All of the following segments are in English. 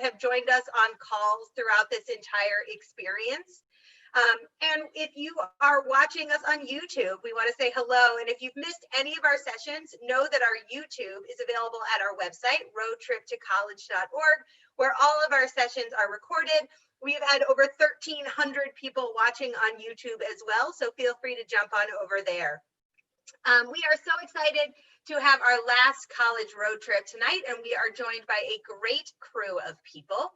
have joined us on calls throughout this entire experience. And if you are watching us on YouTube, we want to say hello. And if you've missed any of our sessions, know that our YouTube is available at our website, roadtriptocollege.org, where all of our sessions are recorded. We've had over 1,300 people watching on YouTube as well, so feel free to jump on over there. We are so excited to have our last college road trip tonight, and we are joined by a great crew of people.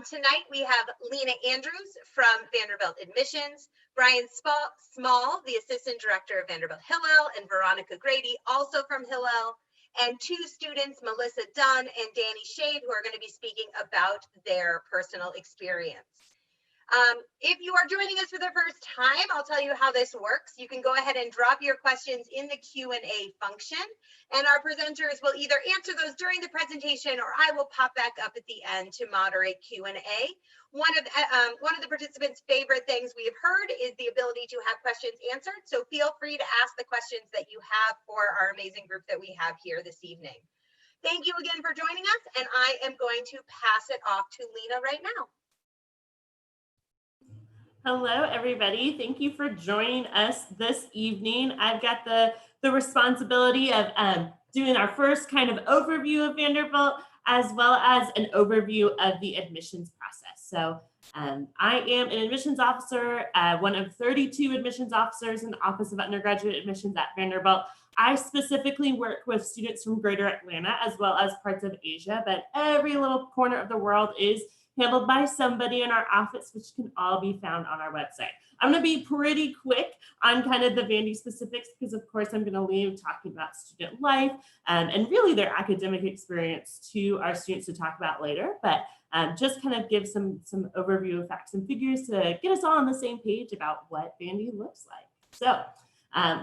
Tonight we have Lena Andrews from Vanderbilt Admissions, Brian Small, the Assistant Director of Vanderbilt Hillel, and Veronica Grady, also from Hillel, and two students, Melissa Dunn and Danny Shade, who are going to be speaking about their personal experience. If you are joining us for the first time, I'll tell you how this works. You can go ahead and drop your questions in the Q&A function, and our presenters will either answer those during the presentation or I will pop back up at the end to moderate Q&A. One of the participants' favorite things we've heard is the ability to have questions answered, so feel free to ask the questions that you have for our amazing group that we have here this evening. Thank you again for joining us, and I am going to pass it off to Lena right now. Hello, everybody. Thank you for joining us this evening. I've got the responsibility of doing our first kind of overview of Vanderbilt, as well as an overview of the admissions process. So I am an admissions officer, one of 32 admissions officers in the Office of Undergraduate Admissions at Vanderbilt. I specifically work with students from Greater Atlanta, as well as parts of Asia, but every little corner of the world is handled by somebody in our office, which can all be found on our website. I'm going to be pretty quick on kind of the Vandy specifics because, of course, I'm going to leave talking about student life and really their academic experience to our students to talk about later. But just kind of give some overview of facts and figures to get us all on the same page about what Vandy looks like. So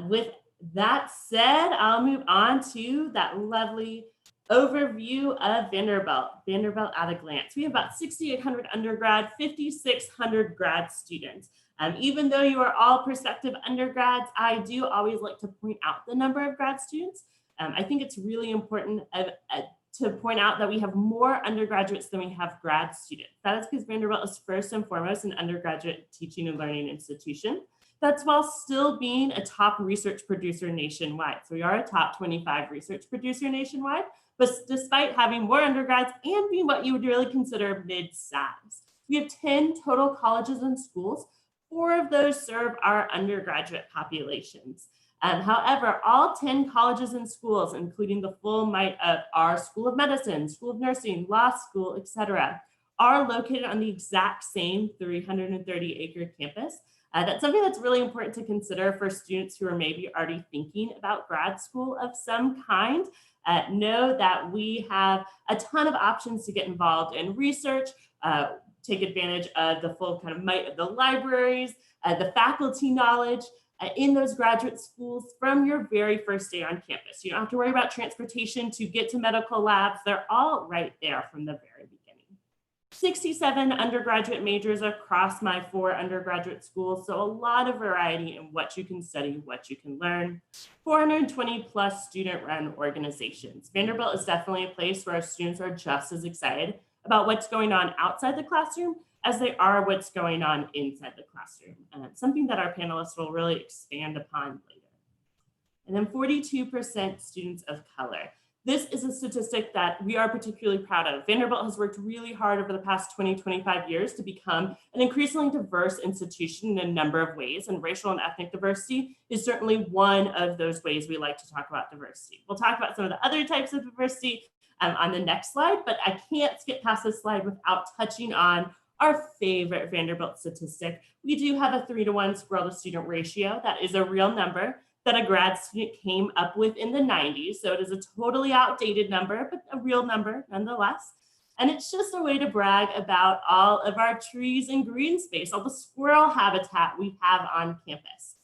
with that said, I'll move on to that lovely overview of Vanderbilt at a glance. We have about 6,800 undergrad, 5,600 grad students. Even though you are all prospective undergrads, I do always like to point out the number of grad students. I think it's really important to point out that we have more undergraduates than we have grad students. That is because Vanderbilt is first and foremost an undergraduate teaching and learning institution. That's while still being a top research producer nationwide. So we are a top 25 research producer nationwide, but despite having more undergrads and being what you would really consider mid-size. We have 10 total colleges and schools. 4 of those serve our undergraduate populations. However, all 10 colleges and schools, including the full might of our School of Medicine, School of Nursing, Law School, etc., are located on the exact same 330-acre campus. That's something that's really important to consider for students who are maybe already thinking about grad school of some kind. Know that we have a ton of options to get involved in research, take advantage of the full kind of might of the libraries, the faculty knowledge in those graduate schools from your very first day on campus. You don't have to worry about transportation to get to medical labs. They're all right there from the very beginning. 67 undergraduate majors across my 4 undergraduate schools, so a lot of variety in what you can study, what you can learn. 420 plus student-run organizations. Vanderbilt is definitely a place where our students are just as excited about what's going on outside the classroom as they are what's going on inside the classroom. And it's something that our panelists will really expand upon later. And then 42% students of color. This is a statistic that we are particularly proud of. Vanderbilt has worked really hard over the past 25 years to become an increasingly diverse institution in a number of ways, and racial and ethnic diversity is certainly one of those ways we like to talk about diversity. We'll talk about some of the other types of diversity on the next slide, but I can't skip past this slide without touching on our favorite Vanderbilt statistic. We do have a 3-to-1 squirrel to student ratio. That is a real number that a grad student came up with in the 90s. So it is a totally outdated number, but a real number nonetheless. And it's just a way to brag about all of our trees and green space, all the squirrel habitat we have on campus.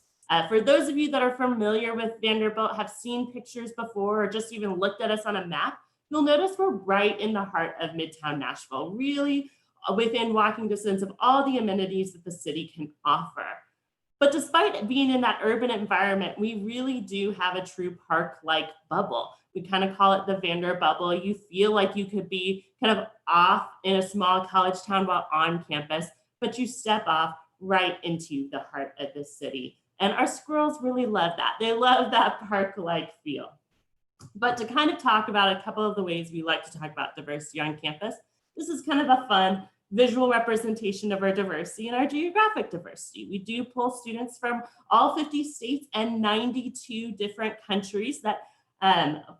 For those of you that are familiar with Vanderbilt, have seen pictures before, or just even looked at us on a map, you'll notice we're right in the heart of Midtown Nashville, really within walking distance of all the amenities that the city can offer. But despite being in that urban environment, we really do have a true park-like bubble. We kind of call it the Vander bubble. You feel like you could be kind of off in a small college town while on campus, but you step off right into the heart of the city. And our squirrels really love that. They love that park-like feel. But to kind of talk about a couple of the ways we like to talk about diversity on campus, this is kind of a fun visual representation of our diversity and our geographic diversity. We do pull students from all 50 states and 92 different countries that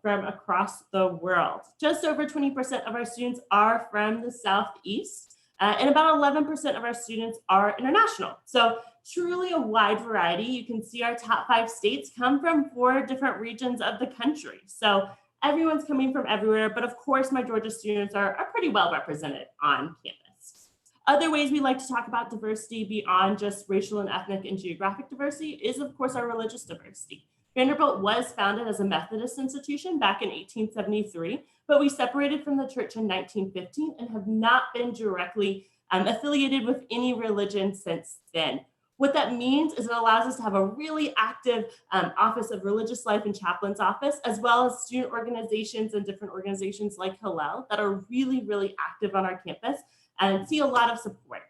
from across the world. Just over 20% of our students are from the Southeast, and about 11% of our students are international. So truly a wide variety. You can see our top 5 states come from 4 different regions of the country. So everyone's coming from everywhere, but of course my Georgia students are pretty well represented on campus. Other ways we like to talk about diversity beyond just racial and ethnic and geographic diversity is of course our religious diversity. Vanderbilt was founded as a Methodist institution back in 1873, but we separated from the church in 1915 and have not been directly affiliated with any religion since then. What that means is it allows us to have a really active Office of Religious Life and Chaplain's Office, as well as student organizations and different organizations like Hillel that are really, really active on our campus and see a lot of support.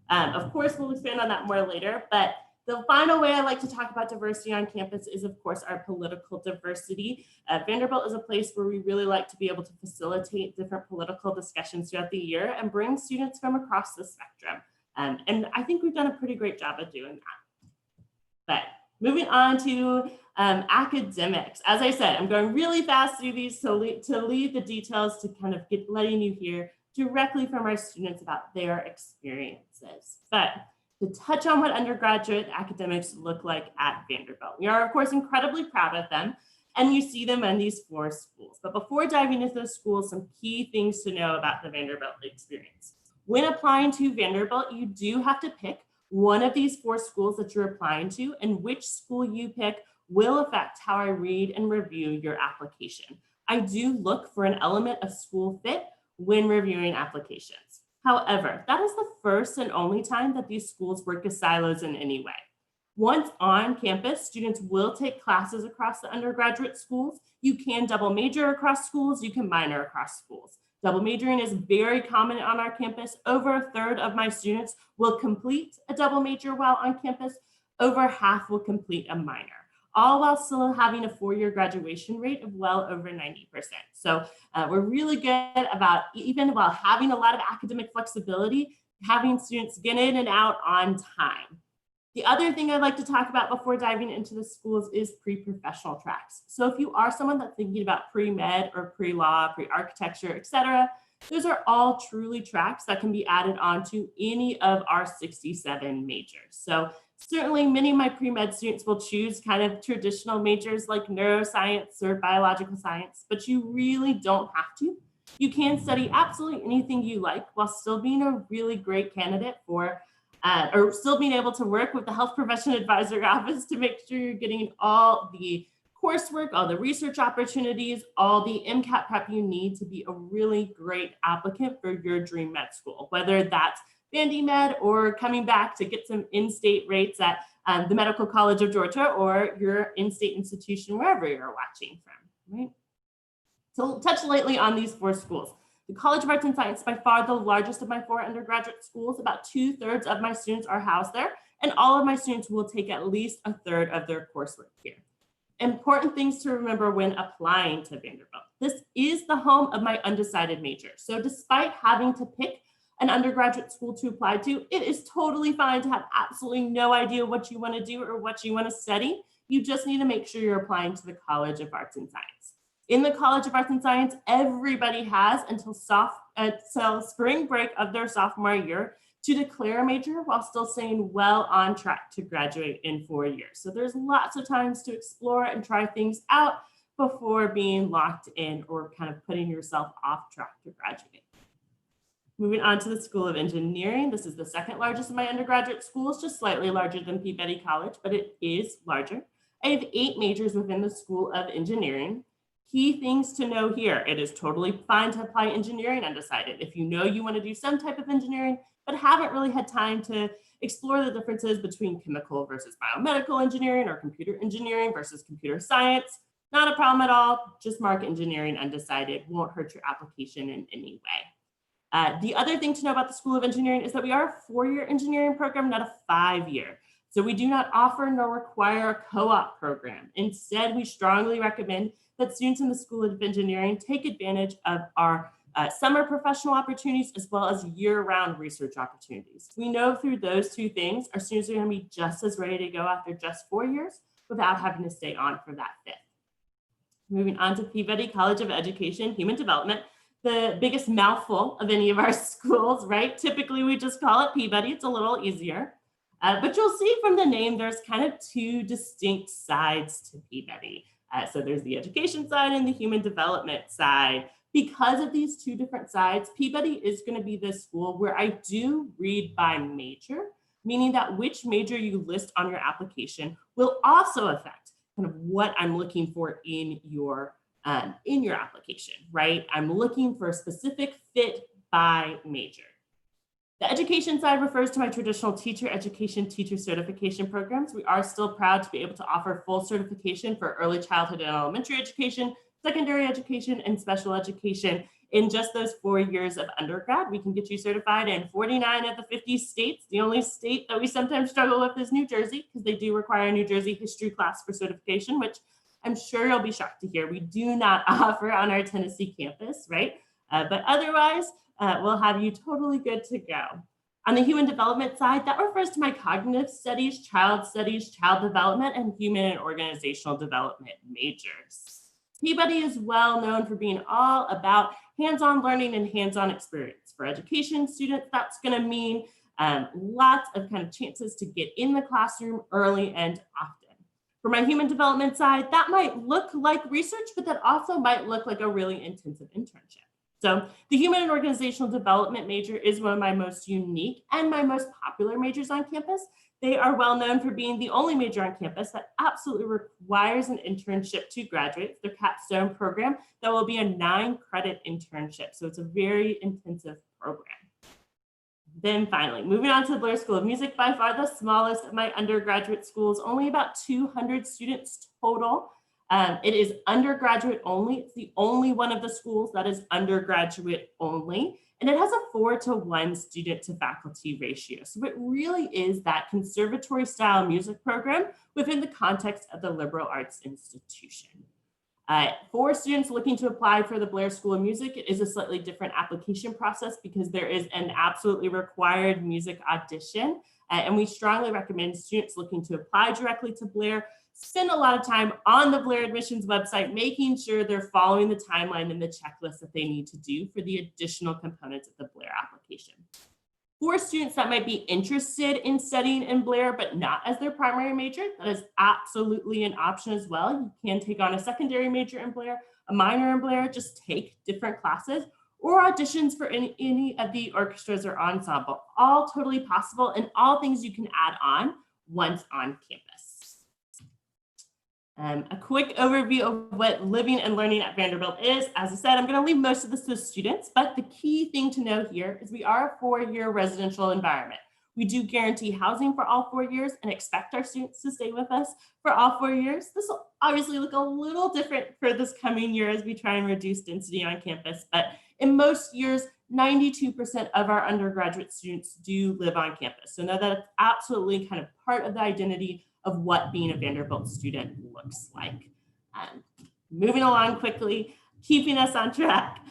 Of course, we'll expand on that more later, but the final way I like to talk about diversity on campus is, of course, our political diversity. Vanderbilt is a place where we really like to be able to facilitate different political discussions throughout the year and bring students from across the spectrum. And I think we've done a pretty great job of doing that. But moving on to academics. As I said, I'm going really fast through these to leave the details to kind of letting you hear directly from our students about their experiences. But to touch on what undergraduate academics look like at Vanderbilt. We are, of course, incredibly proud of them, and you see them in these 4 schools. But before diving into those schools, some key things to know about the Vanderbilt experience. When applying to Vanderbilt, you do have to pick one of these 4 schools that you're applying to, and which school you pick will affect how I read and review your application. I do look for an element of school fit when reviewing applications. However, that is the first and only time that these schools work as silos in any way. Once on campus, students will take classes across the undergraduate schools. You can double major across schools, you can minor across schools. Double majoring is very common on our campus. Over a third of my students will complete a double major while on campus. Over half will complete a minor, all while still having a 4-year graduation rate of well over 90%. So we're really good about, even while having a lot of academic flexibility, having students get in and out on time. The other thing I'd like to talk about before diving into the schools is pre-professional tracks. So if you are someone that's thinking about pre-med or pre-law, pre-architecture, etc., those are all truly tracks that can be added onto any of our 67 majors. So certainly many of my pre-med students will choose kind of traditional majors like neuroscience or biological science, but you really don't have to. You can study absolutely anything you like while still being a really great candidate for or still being able to work with the Health Profession Advisory Office to make sure you're getting all the coursework, all the research opportunities, all the MCAT prep you need to be a really great applicant for your dream med school, whether that's Vandy Med or coming back to get some in-state rates at the Medical College of Georgia or your in-state institution, wherever you're watching from, right? So touch lightly on these 4 schools. The College of Arts and Science, by far the largest of my 4 undergraduate schools. About 2/3 of my students are housed there, and all of my students will take at least a third of their coursework here. Important things to remember when applying to Vanderbilt. This is the home of my undecided major. So despite having to pick an undergraduate school to apply to, it is totally fine to have absolutely no idea what you want to do or what you want to study. You just need to make sure you're applying to the College of Arts and Science. In the College of Arts and Science, everybody has until spring break of their sophomore year to declare a major while still staying well on track to graduate in 4 years. So there's lots of times to explore and try things out before being locked in or kind of putting yourself off track to graduate. Moving on to the School of Engineering. This is the 2nd largest of my undergraduate schools, just slightly larger than Peabody College, but it is larger. I have 8 majors within the School of Engineering. Key things to know here. It is totally fine to apply engineering undecided. If you know you want to do some type of engineering, but haven't really had time to explore the differences between chemical versus biomedical engineering or computer engineering versus computer science, not a problem at all. Just mark engineering undecided. Won't hurt your application in any way. The other thing to know about the School of Engineering is that we are a 4-year engineering program, not a 5-year. So we do not offer nor require a co-op program. Instead, we strongly recommend that students in the School of Engineering take advantage of our summer professional opportunities as well as year-round research opportunities. We know through those two things, our students are going to be just as ready to go after just 4 years without having to stay on for that 5th. Moving on to Peabody College of Education, Human Development, the biggest mouthful of any of our schools, right? Typically, we just call it Peabody. It's a little easier. But you'll see from the name, there's kind of two distinct sides to Peabody. So there's the education side and the human development side. Because of these two different sides, Peabody is going to be the school where I do read by major, meaning that which major you list on your application will also affect kind of what I'm looking for in your application, right? I'm looking for a specific fit by major. The education side refers to my traditional teacher education, teacher certification programs. We are still proud to be able to offer full certification for early childhood and elementary education, secondary education, and special education. In just those 4 years of undergrad, we can get you certified in 49 of the 50 states. The only state that we sometimes struggle with is New Jersey, because they do require a New Jersey history class for certification, which I'm sure you'll be shocked to hear we do not offer on our Tennessee campus, right? But otherwise, we'll have you totally good to go. On the human development side, that refers to my cognitive studies, child development, and human and organizational development majors. Peabody is well known for being all about hands-on learning and hands-on experience. For education students, that's going to mean lots of kind of chances to get in the classroom early and often. For my human development side, that might look like research, but that also might look like a really intensive internship. So the human and organizational development major is one of my most unique and my most popular majors on campus. They are well known for being the only major on campus that absolutely requires an internship to graduate. It's their capstone program that will be a 9-credit internship. So it's a very intensive program. Then finally, moving on to the Blair School of Music, by far the smallest of my undergraduate schools, only about 200 students total. It is undergraduate only. It's the only one of the schools that is undergraduate only. And it has a 4-to-1 student to faculty ratio. So it really is that conservatory style music program within the context of the liberal arts institution. For students looking to apply for the Blair School of Music, it is a slightly different application process because there is an absolutely required music audition. And we strongly recommend students looking to apply directly to Blair spend a lot of time on the Blair admissions website, making sure they're following the timeline and the checklist that they need to do for the additional components of the Blair application. For students that might be interested in studying in Blair, but not as their primary major, that is absolutely an option as well. You can take on a secondary major in Blair, a minor in Blair, just take different classes, or auditions for any of the orchestras or ensemble. All totally possible and all things you can add on once on campus. A quick overview of what living and learning at Vanderbilt is. As I said, I'm going to leave most of this to students, but the key thing to know here is we are a 4-year residential environment. We do guarantee housing for all 4 years and expect our students to stay with us for all 4 years. This will obviously look a little different for this coming year as we try and reduce density on campus, but in most years, 92% of our undergraduate students do live on campus. So now that's absolutely kind of part of the identity of what being a Vanderbilt student looks like. Moving along quickly, keeping us on track.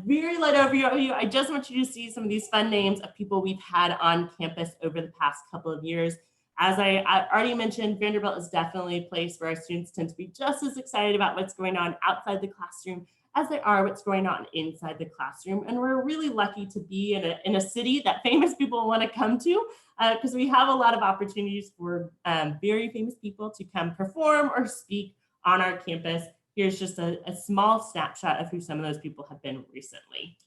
Very light overview. I just want you to see some of these fun names of people we've had on campus over the past couple of years. As I already mentioned, Vanderbilt is definitely a place where our students tend to be just as excited about what's going on outside the classroom as they are what's going on inside the classroom. And we're really lucky to be in a city that famous people want to come to because we have a lot of opportunities for very famous people to come perform or speak on our campus. Here's just a small snapshot of who some of those people have been recently.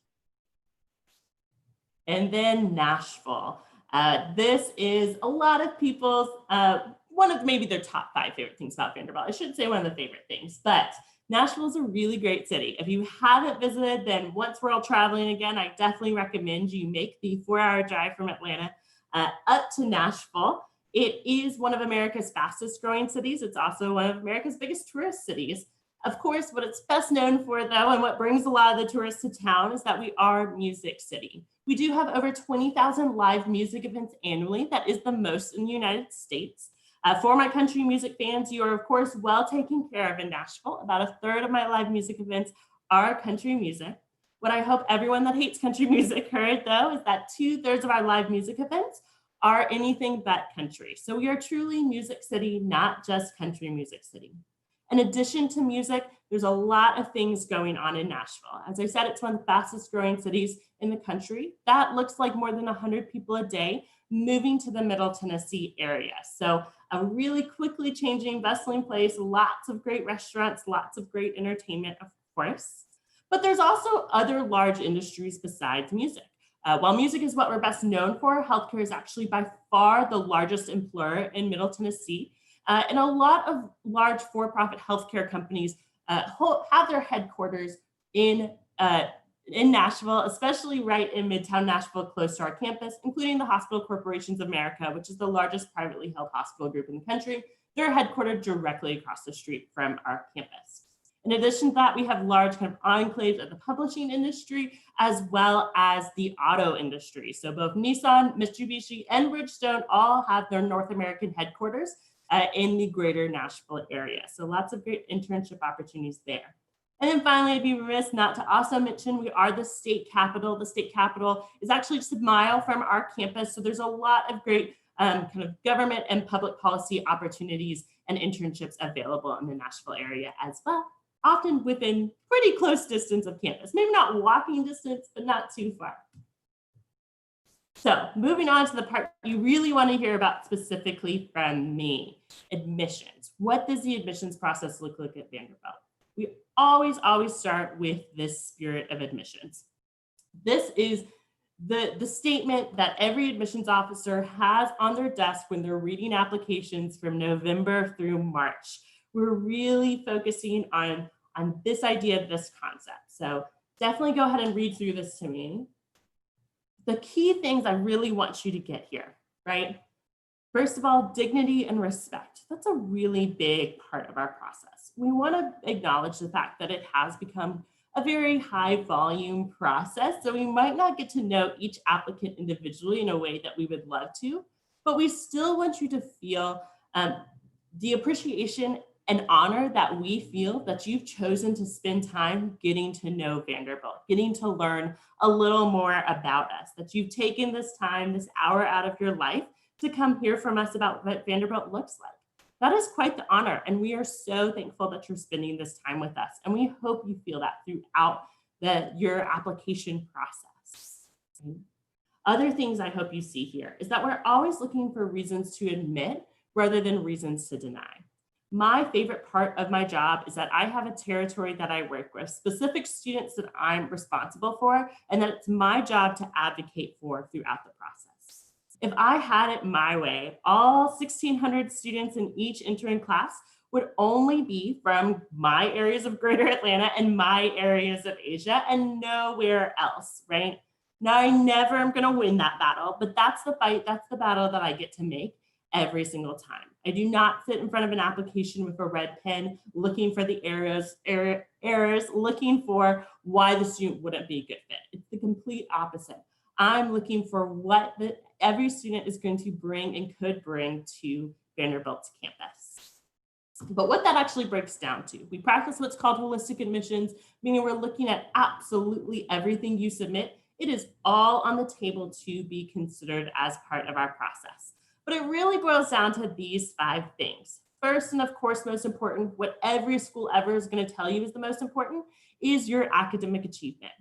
And then Nashville. This is a lot of people's, one of maybe their top 5 favorite things about Vanderbilt. I shouldn't say one of the favorite things, but Nashville is a really great city. If you haven't visited, then once we're all traveling again, I definitely recommend you make the 4-hour drive from Atlanta up to Nashville. It is one of America's fastest growing cities. It's also one of America's biggest tourist cities. Of course, what it's best known for, though, and what brings a lot of the tourists to town is that we are Music City. We do have over 20,000 live music events annually. That is the most in the United States. For my country music fans, you are, of course, well taken care of in Nashville. About a third of my live music events are country music. What I hope everyone that hates country music heard, though, is that 2/3 of our live music events are anything but country. So we are truly Music City, not just country music city. In addition to music, there's a lot of things going on in Nashville. As I said, it's one of the fastest growing cities in the country. That looks like more than 100 people a day moving to the Middle Tennessee area. So a really quickly changing, bustling place, lots of great restaurants, lots of great entertainment, of course. But there's also other large industries besides music. While music is what we're best known for, healthcare is actually by far the largest employer in Middle Tennessee. And a lot of large for-profit healthcare companies have their headquarters in Nashville, especially right in Midtown Nashville, close to our campus, including the Hospital Corporations of America, which is the largest privately held hospital group in the country. They're headquartered directly across the street from our campus. In addition to that, we have large kind of enclaves of the publishing industry, as well as the auto industry. So both Nissan, Mitsubishi, and Bridgestone all have their North American headquarters in the greater Nashville area. So lots of great internship opportunities there. And then finally, I'd be remiss not to also mention we are the state capital. The state capital is actually just a mile from our campus. So there's a lot of great kind of government and public policy opportunities and internships available in the Nashville area as well, often within pretty close distance of campus. Maybe not walking distance, but not too far. So moving on to the part you really want to hear about specifically from me, admissions. What does the admissions process look like at Vanderbilt? We always start with this spirit of admissions. This is the statement that every admissions officer has on their desk when they're reading applications from November through March. We're really focusing on this idea of this concept. So definitely go ahead and read through this to me. The key things I really want you to get here, right? First of all, dignity and respect. That's a really big part of our process. We want to acknowledge the fact that it has become a very high volume process. So we might not get to know each applicant individually in a way that we would love to, but we still want you to feel the appreciation and honor that we feel that you've chosen to spend time getting to know Vanderbilt, getting to learn a little more about us, that you've taken this time, this hour out of your life to come hear from us about what Vanderbilt looks like. That is quite the honor, and we are so thankful that you're spending this time with us, and we hope you feel that throughout your application process. Other things I hope you see here is that we're always looking for reasons to admit rather than reasons to deny. My favorite part of my job is that I have a territory that I work with, specific students that I'm responsible for, and that it's my job to advocate for throughout the process. If I had it my way, all 1,600 students in each entering class would only be from my areas of Greater Atlanta and my areas of Asia and nowhere else, right? Now, I never am going to win that battle, but that's the fight, that's the battle that I get to make every single time. I do not sit in front of an application with a red pen looking for the errors, looking for why the student wouldn't be a good fit. It's the complete opposite. I'm looking for what every student is going to bring and could bring to Vanderbilt's campus. But what that actually breaks down to, we practice what's called holistic admissions, meaning we're looking at absolutely everything you submit. It is all on the table to be considered as part of our process. But it really boils down to these 5 things. First, and of course, most important, what every school ever is going to tell you is the most important, is your academic achievement.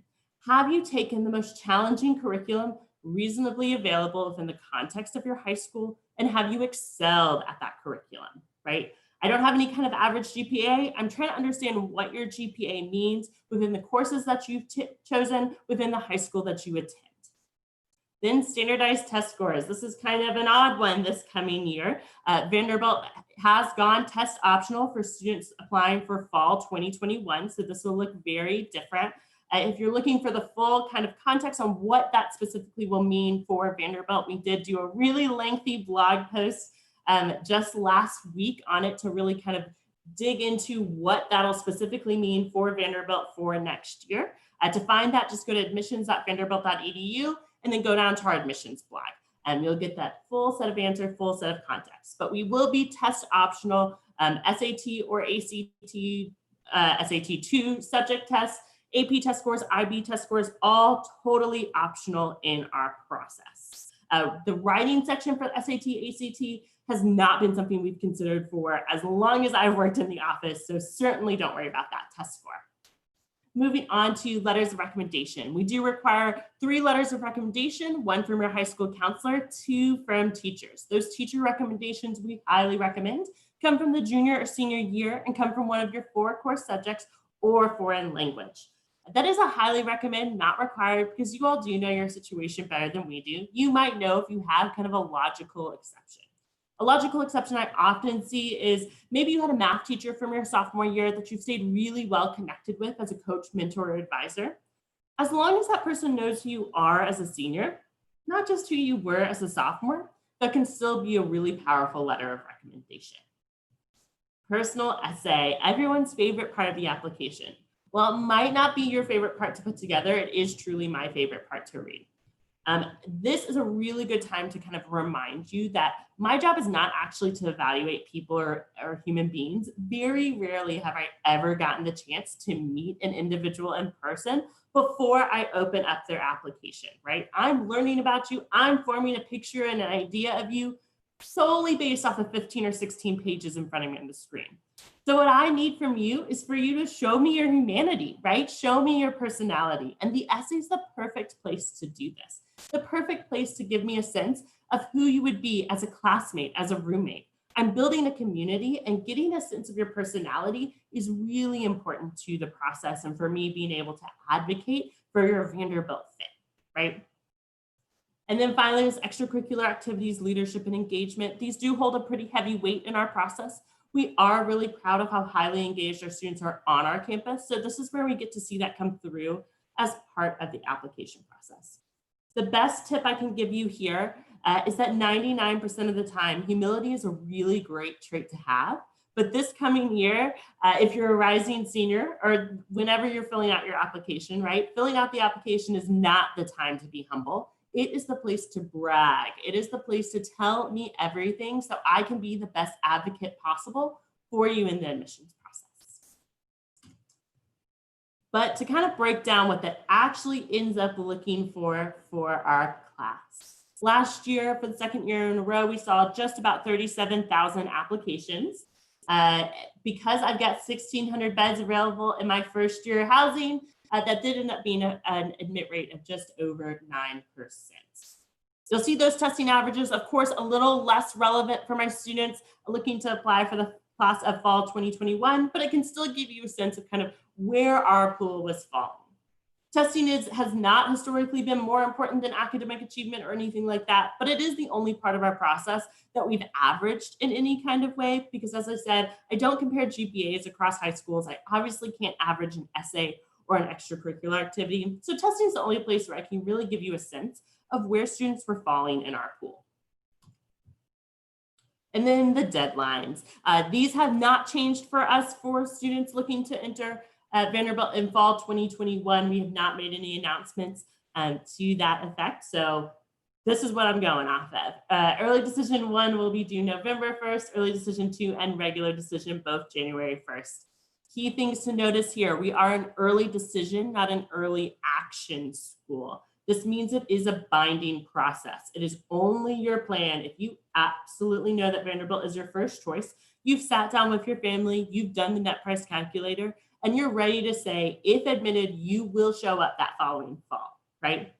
Have you taken the most challenging curriculum reasonably available within the context of your high school, and have you excelled at that curriculum, right? I don't have any kind of average GPA. I'm trying to understand what your GPA means within the courses that you've chosen within the high school that you attend. Then standardized test scores. This is kind of an odd one this coming year. Vanderbilt has gone test optional for students applying for fall 2021. So this will look very different. If you're looking for the full kind of context on what that specifically will mean for Vanderbilt, we did do a really lengthy blog post just last week on it to really kind of dig into what that'll specifically mean for Vanderbilt for next year. To find that, just go to admissions.vanderbilt.edu and then go down to our admissions blog. And you'll get that full set of answer, full set of context. But we will be test optional, SAT or ACT, SAT2 subject tests, AP test scores, IB test scores, all totally optional in our process. The writing section for SAT, ACT has not been something we've considered for as long as I've worked in the office, so certainly don't worry about that test score. Moving on to letters of recommendation. We do require 3 letters of recommendation, 1 from your high school counselor, 2 from teachers. Those teacher recommendations we highly recommend come from the junior or senior year and come from one of your 4 core subjects or foreign language. That is a highly recommend, not required, because you all do know your situation better than we do. You might know if you have kind of a logical exception. A logical exception I often see is maybe you had a math teacher from your sophomore year that you've stayed really well connected with as a coach, mentor, or advisor. As long as that person knows who you are as a senior, not just who you were as a sophomore, that can still be a really powerful letter of recommendation. Personal essay, everyone's favorite part of the application. While it might not be your favorite part to put together, it is truly my favorite part to read. This is a really good time to kind of remind you that my job is not actually to evaluate people or human beings. Very rarely have I ever gotten the chance to meet an individual in person before I open up their application, right? I'm learning about you. I'm forming a picture and an idea of you solely based off of 15 or 16 pages in front of me on the screen. So what I need from you is for you to show me your humanity, right? Show me your personality. And the essay is the perfect place to do this. The perfect place to give me a sense of who you would be as a classmate, as a roommate. I'm building a community, and getting a sense of your personality is really important to the process and for me being able to advocate for your Vanderbilt fit, right? And then finally, there's extracurricular activities, leadership, and engagement. These do hold a pretty heavy weight in our process. We are really proud of how highly engaged our students are on our campus. So this is where we get to see that come through as part of the application process. The best tip I can give you here is that 99% of the time, humility is a really great trait to have. But this coming year, if you're a rising senior or whenever you're filling out your application, right? Filling out the application is not the time to be humble. It is the place to brag. It is the place to tell me everything so I can be the best advocate possible for you in the admissions process. But to kind of break down what that actually ends up looking for our class. Last year, for the second year in a row, we saw just about 37,000 applications. Because I've got 1,600 beds available in my first year housing, that did end up being an admit rate of just over 9%. You'll see those testing averages, of course, a little less relevant for my students looking to apply for the class of fall 2021, but it can still give you a sense of kind of where our pool was falling. Testing has not historically been more important than academic achievement or anything like that, but it is the only part of our process that we've averaged in any kind of way, because as I said, I don't compare GPAs across high schools. I obviously can't average an essay or an extracurricular activity. So testing is the only place where I can really give you a sense of where students were falling in our pool. And then the deadlines. These have not changed for us for students looking to enter Vanderbilt in fall 2021. We have not made any announcements to that effect. So this is what I'm going off of. Early decision 1 will be due November 1st, early decision 2 and regular decision both January 1st. Key things to notice here, we are an early decision, not an early action school. This means it is a binding process. It is only your plan. If you absolutely know that Vanderbilt is your first choice, you've sat down with your family, you've done the net price calculator, and you're ready to say, if admitted, you will show up that following fall, right?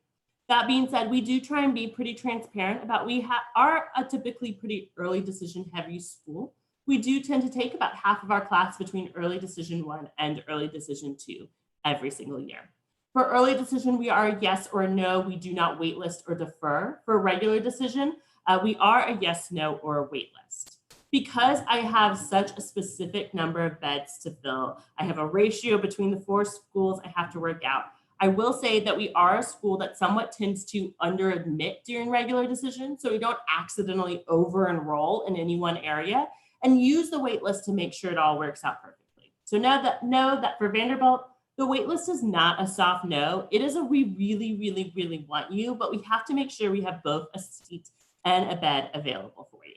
That being said, we do try and be pretty transparent about we are a typically pretty early decision heavy school. We do tend to take about half of our class between early decision 1 and early decision 2 every single year. For early decision, we are a yes or a no. We do not waitlist or defer. For regular decision, we are a yes, no, or a waitlist. Because I have such a specific number of beds to fill, I have a ratio between the 4 schools I have to work out. I will say that we are a school that somewhat tends to under admit during regular decision, so we don't accidentally over enroll in any one area, and use the wait list to make sure it all works out perfectly. So know that for Vanderbilt, the wait list is not a soft no. It is a we really, really, really want you, but we have to make sure we have both a seat and a bed available for you.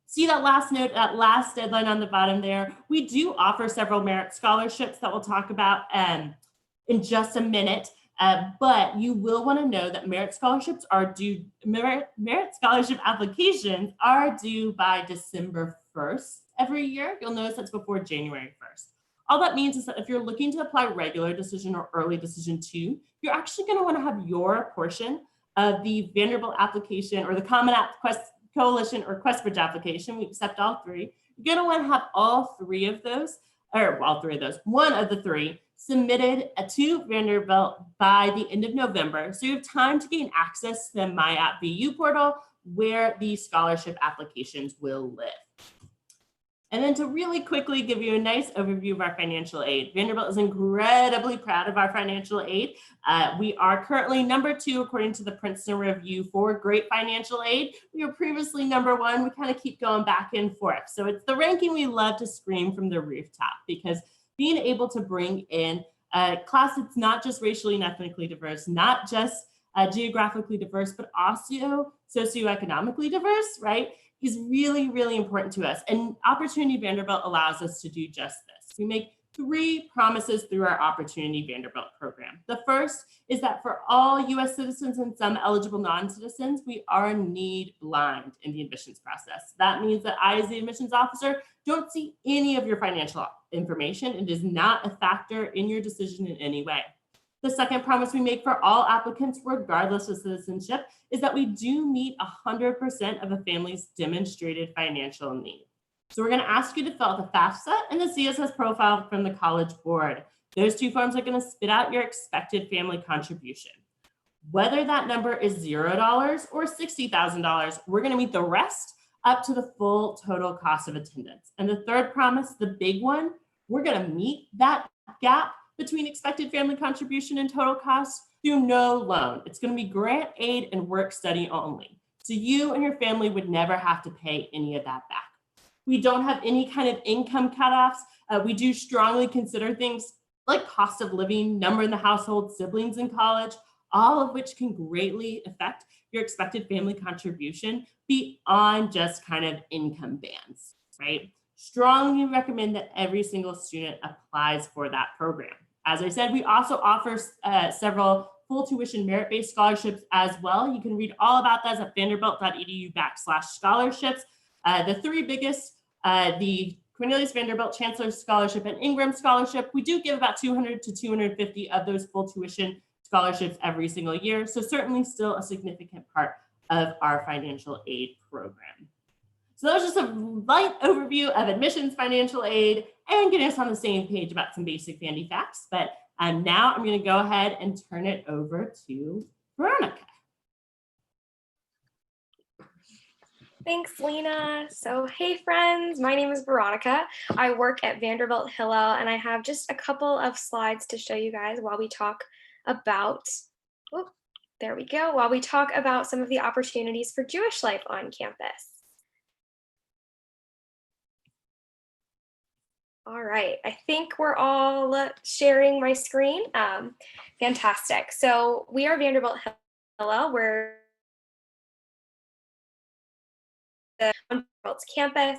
See that last note, that last deadline on the bottom there? We do offer several merit scholarships that we'll talk about in just a minute. But you will want to know that merit scholarships are due, merit scholarship applications are due by December 1st every year. You'll notice that's before January 1st. All that means is that if you're looking to apply regular decision or early decision 2, you're actually going to want to have your portion of the Vanderbilt application or the Common App Coalition or QuestBridge application. We accept all 3. You're going to want to have all 3 of those, or all 3 of those, one of the 3 submitted to Vanderbilt by the end of November. So you have time to gain access to the My App VU portal where the scholarship applications will live. And then to really quickly give you a nice overview of our financial aid, Vanderbilt is incredibly proud of our financial aid. We are currently number 2 according to the Princeton Review for great financial aid. We were previously number 1. We kind of keep going back and forth. So it's the ranking we love to scream from the rooftop, because being able to bring in a class that's not just racially and ethnically diverse, not just geographically diverse, but also socioeconomically diverse, right, is really, really important to us. And Opportunity Vanderbilt allows us to do just this. We make 3 promises through our Opportunity Vanderbilt program. The first is that for all US citizens and some eligible non-citizens, we are need blind in the admissions process. That means that I, as the admissions officer, don't see any of your financial information. It is not a factor in your decision in any way. The second promise we make for all applicants, regardless of citizenship, is that we do meet 100% of a family's demonstrated financial need. So we're going to ask you to fill out the FAFSA and the CSS profile from the College Board. Those 2 forms are going to spit out your expected family contribution. Whether that number is $0 or $60,000, we're going to meet the rest up to the full total cost of attendance. And the third promise, the big one, we're going to meet that gap between expected family contribution and total cost through no loan. It's going to be grant aid and work study only. So you and your family would never have to pay any of that back. We don't have any kind of income cutoffs. We do strongly consider things like cost of living, number in the household, siblings in college, all of which can greatly affect your expected family contribution beyond just kind of income bands, right? Strongly recommend that every single student applies for that program. As I said, we also offer several full tuition merit-based scholarships as well. You can read all about those at vanderbilt.edu/scholarships. The 3 biggest, the Cornelius Vanderbilt Chancellor Scholarship and Ingram Scholarship. We do give about 200 to 250 of those full tuition scholarships every single year. So certainly still a significant part of our financial aid program. So that was just a light overview of admissions financial aid and getting us on the same page about some basic Vandy facts. But now I'm going to go ahead and turn it over to Veronica. Thanks, Lena. So, hey friends, my name is Veronica. I work at Vanderbilt Hillel, and I have just a couple of slides to show you guys while we talk about, there we go, while we talk about some of the opportunities for Jewish life on campus. All right, I think we're all sharing my screen. Fantastic. So we are Vanderbilt Hillel. We're the Vanderbilt's campus.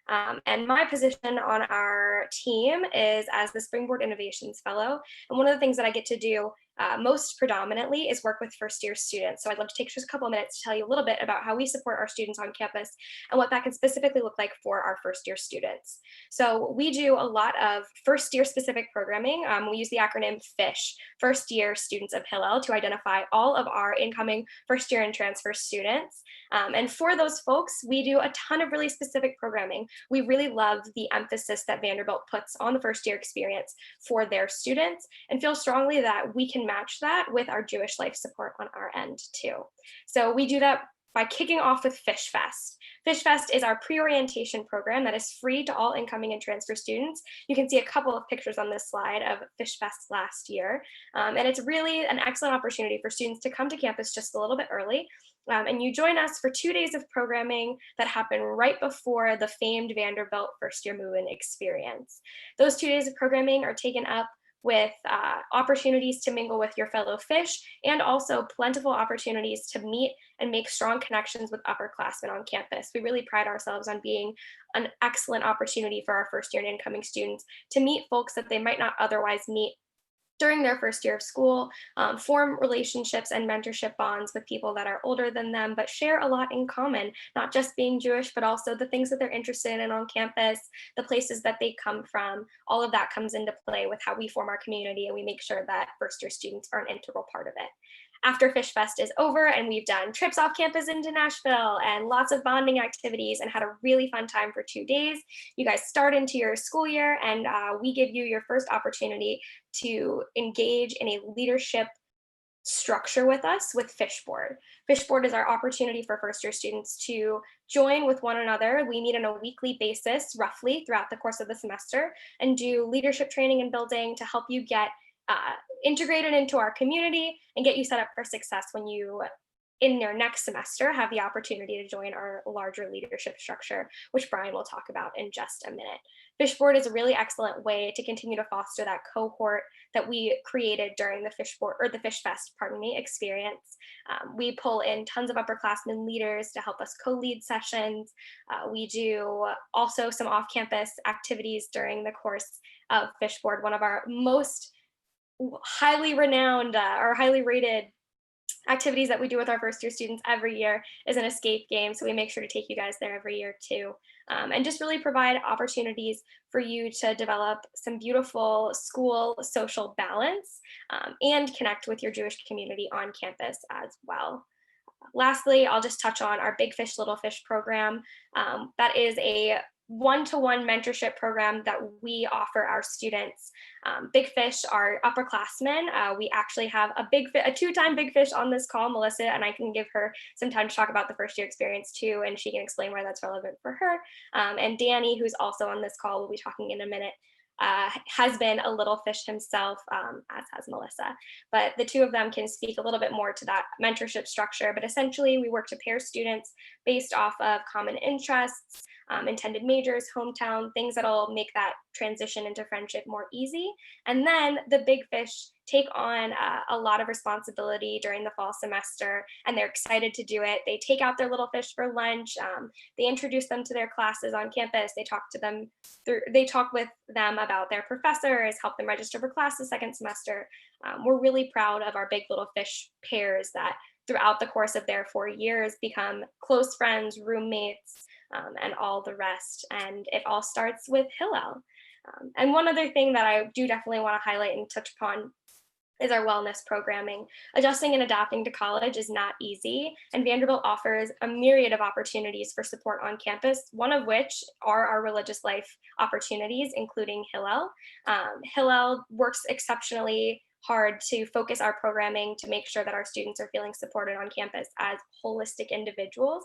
And my position on our team is as the Springboard Innovations Fellow. And one of the things that I get to do most predominantly is work with first-year students. So I'd love to take just a couple of minutes to tell you a little bit about how we support our students on campus and what that can specifically look like for our first-year students. So we do a lot of first-year specific programming. We use the acronym FISH, First Year Students of Hillel, to identify all of our incoming first-year and transfer students. And for those folks, we do a ton of really specific programming. We really love the emphasis that Vanderbilt puts on the first-year experience for their students, and feel strongly that we can match that with our Jewish life support on our end too. So we do that by kicking off with Fish Fest. Fish Fest is our pre-orientation program that is free to all incoming and transfer students. You can see a couple of pictures on this slide of Fish Fest last year. And it's really an excellent opportunity for students to come to campus just a little bit early. And you join us for 2 days of programming that happen right before the famed Vanderbilt first year move-in experience. Those 2 days of programming are taken up with opportunities to mingle with your fellow fish, and also plentiful opportunities to meet and make strong connections with upperclassmen on campus. We really pride ourselves on being an excellent opportunity for our first year and incoming students to meet folks that they might not otherwise meet during their first year of school, form relationships and mentorship bonds with people that are older than them, but share a lot in common, not just being Jewish, but also the things that they're interested in on campus, the places that they come from. All of that comes into play with how we form our community, and we make sure that first year students are an integral part of it. After Fish Fest is over and we've done trips off campus into Nashville and lots of bonding activities and had a really fun time for 2 days, you guys start into your school year, and we give you your first opportunity to engage in a leadership structure with us with Fishboard. Fishboard is our opportunity for first year students to join with one another. We meet on a weekly basis, roughly throughout the course of the semester, and do leadership training and building to help you get integrated into our community and get you set up for success when you, in your next semester, have the opportunity to join our larger leadership structure, which Brian will talk about in just a minute. Fishboard is a really excellent way to continue to foster that cohort that we created during the Fish Fest, experience. We pull in tons of upperclassmen leaders to help us co-lead sessions. We do also some off-campus activities during the course of Fishboard. One of our most highly renowned or highly rated activities that we do with our first year students every year is an escape game. So we make sure to take you guys there every year too. And just really provide opportunities for you to develop some beautiful school social balance and connect with your Jewish community on campus as well. Lastly, I'll just touch on our Big Fish, Little Fish program. That is a one-to-one mentorship program that we offer our students. Big Fish are upperclassmen. We actually have a two-time Big Fish on this call, Melissa, and I can give her some time to talk about the first year experience too, and she can explain why that's relevant for her. And Danny, who's also on this call, will be talking in a minute, has been a little fish himself, as has Melissa. But the two of them can speak a little bit more to that mentorship structure. But essentially, we work to pair students based off of common interests, intended majors, hometown, things that'll make that transition into friendship more easy. And then the Big Fish take on a lot of responsibility during the fall semester, and they're excited to do it. They take out their little fish for lunch. They introduce them to their classes on campus. They talk with them about their professors, help them register for classes second semester. We're really proud of our Big Little Fish pairs that throughout the course of their 4 years become close friends, roommates, and all the rest. And it all starts with Hillel. And one other thing that I do definitely want to highlight and touch upon is our wellness programming. Adjusting and adapting to college is not easy, and Vanderbilt offers a myriad of opportunities for support on campus, one of which are our religious life opportunities, including Hillel. Hillel works exceptionally hard to focus our programming to make sure that our students are feeling supported on campus as holistic individuals.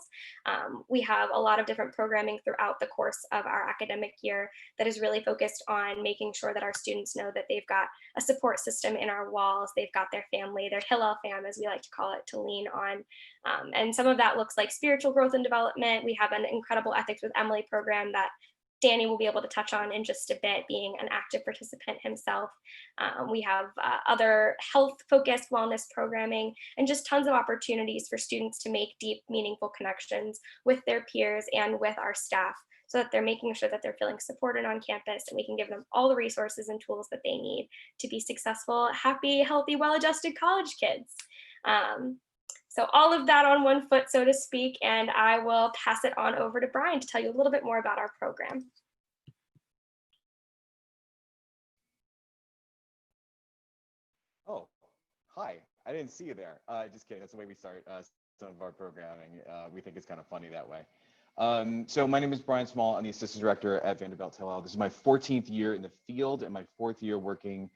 We have a lot of different programming throughout the course of our academic year that is really focused on making sure that our students know that they've got a support system in our walls, they've got their family, their Hillel fam, as we like to call it, to lean on. And some of that looks like spiritual growth and development. We have an incredible Ethics with Emily program that Danny will be able to touch on in just a bit, being an active participant himself. We have other health-focused wellness programming and just tons of opportunities for students to make deep, meaningful connections with their peers and with our staff, so that they're making sure that they're feeling supported on campus and we can give them all the resources and tools that they need to be successful, happy, healthy, well-adjusted college kids. So all of that on one foot, so to speak, and I will pass it on over to Brian to tell you a little bit more about our program. Oh, hi. I didn't see you there. Just kidding. That's the way we start some of our programming. We think it's kind of funny that way. So my name is Brian Small. I'm the assistant director at Vanderbilt Hillel. This is my 14th year in the field and my 4th year working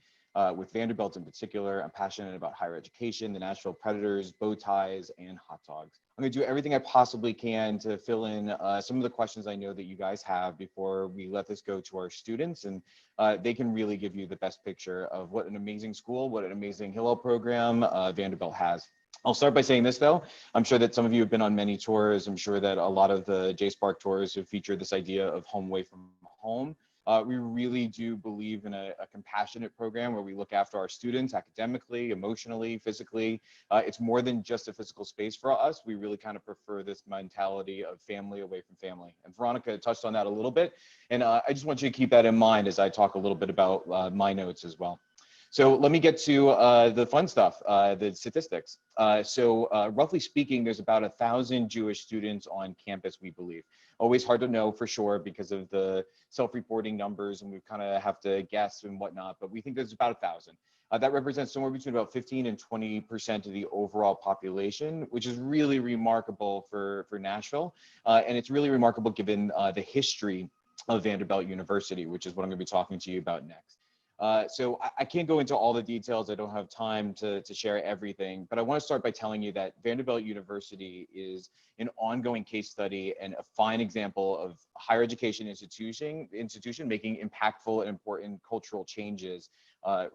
with Vanderbilt in particular. I'm passionate about higher education, the Nashville Predators, bow ties, and hot dogs. I'm going to do everything I possibly can to fill in some of the questions I know that you guys have before we let this go to our students, and they can really give you the best picture of what an amazing school, what an amazing Hillel program Vanderbilt has. I'll start by saying this though. I'm sure that some of you have been on many tours. I'm sure that a lot of the J-Spark tours have featured this idea of home away from home. We really do believe in a compassionate program where we look after our students academically, emotionally, physically. It's more than just a physical space for us. We really kind of prefer this mentality of family away from family. And Veronica touched on that a little bit. And I just want you to keep that in mind as I talk a little bit about my notes as well. So let me get to the fun stuff, the statistics. Roughly speaking, there's about 1,000 Jewish students on campus, we believe. Always hard to know for sure because of the self-reporting numbers, and we kind of have to guess and whatnot, but we think there's about 1,000. That represents somewhere between about 15 and 20% of the overall population, which is really remarkable for Nashville. And it's really remarkable given the history of Vanderbilt University, which is what I'm going to be talking to you about next. So I can't go into all the details. I don't have time to share everything, but I want to start by telling you that Vanderbilt University is an ongoing case study and a fine example of higher education institution making impactful and important cultural changes,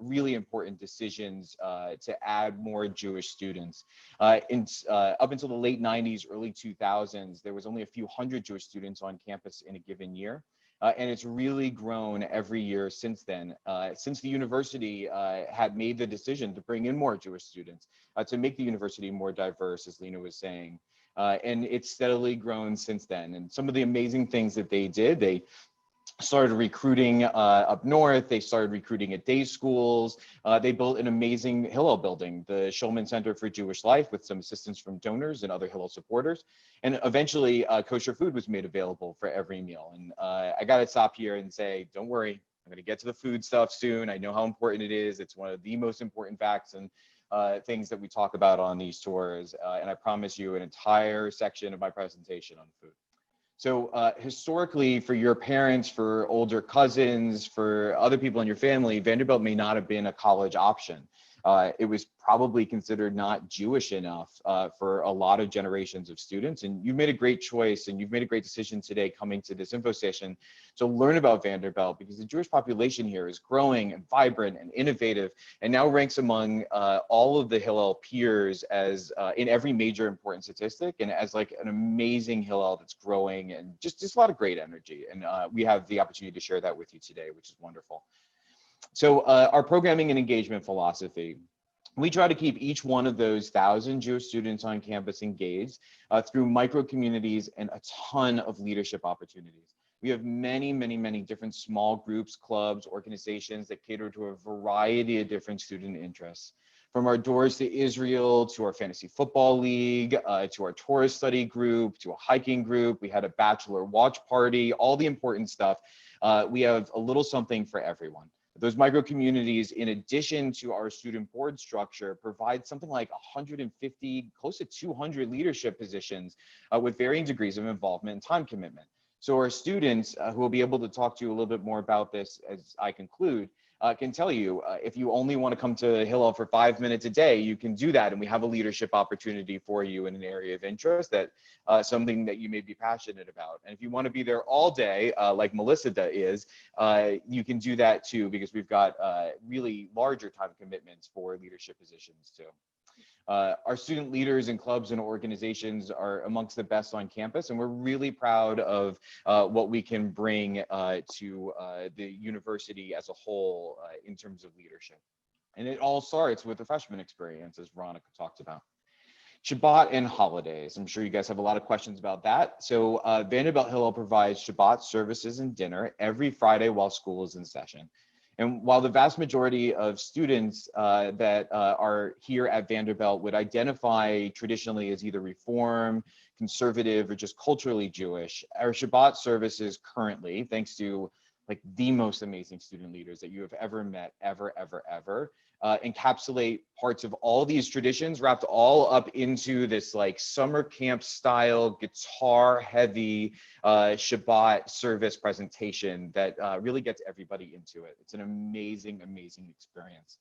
really important decisions to add more Jewish students. Up until the late 90s, early 2000s, there was only a few hundred Jewish students on campus in a given year. And it's really grown every year since then, since the university had made the decision to bring in more Jewish students, to make the university more diverse, as Lena was saying. And it's steadily grown since then. And some of the amazing things that they did, they started recruiting up north. They started recruiting at day schools. They built an amazing Hillel building, the Shulman Center for Jewish Life, with some assistance from donors and other Hillel supporters. And eventually kosher food was made available for every meal. And I got to stop here and say, don't worry, I'm going to get to the food stuff soon. I know how important it is. It's one of the most important facts and things that we talk about on these tours. And I promise you an entire section of my presentation on food. So historically, for your parents, for older cousins, for other people in your family, Vanderbilt may not have been a college option. It was probably considered not Jewish enough for a lot of generations of students. And you've made a great choice and you've made a great decision today coming to this info session to learn about Vanderbilt, because the Jewish population here is growing and vibrant and innovative, and now ranks among all of the Hillel peers as in every major important statistic, and as like an amazing Hillel that's growing and just a lot of great energy. And we have the opportunity to share that with you today, which is wonderful. So our programming and engagement philosophy, we try to keep each one of those 1,000 Jewish students on campus engaged through micro communities and a ton of leadership opportunities. We have many, many, many different small groups, clubs, organizations that cater to a variety of different student interests. From our Doors to Israel, to our fantasy football league, to our Torah study group, to a hiking group. We had a bachelor watch party, all the important stuff. We have a little something for everyone. Those micro communities, in addition to our student board structure, provide something like 150, close to 200 leadership positions with varying degrees of involvement and time commitment. So our students, who will be able to talk to you a little bit more about this as I conclude, can tell you if you only want to come to Hillel for 5 minutes a day, you can do that. And we have a leadership opportunity for you in an area of interest, that something that you may be passionate about. And if you want to be there all day, like Melissa is, you can do that too, because we've got really larger time commitments for leadership positions too. Our student leaders and clubs and organizations are amongst the best on campus, and we're really proud of what we can bring to the university as a whole in terms of leadership. And it all starts with the freshman experience, as Veronica talked about. Shabbat and holidays. I'm sure you guys have a lot of questions about that. So Vanderbilt Hillel provides Shabbat services and dinner every Friday while school is in session. And while the vast majority of students that are here at Vanderbilt would identify traditionally as either Reform, conservative, or just culturally Jewish, our Shabbat services currently, thanks to like the most amazing student leaders that you have ever met, ever, encapsulate parts of all these traditions wrapped all up into this like summer camp style, guitar heavy Shabbat service presentation that really gets everybody into it. It's an amazing, amazing experience.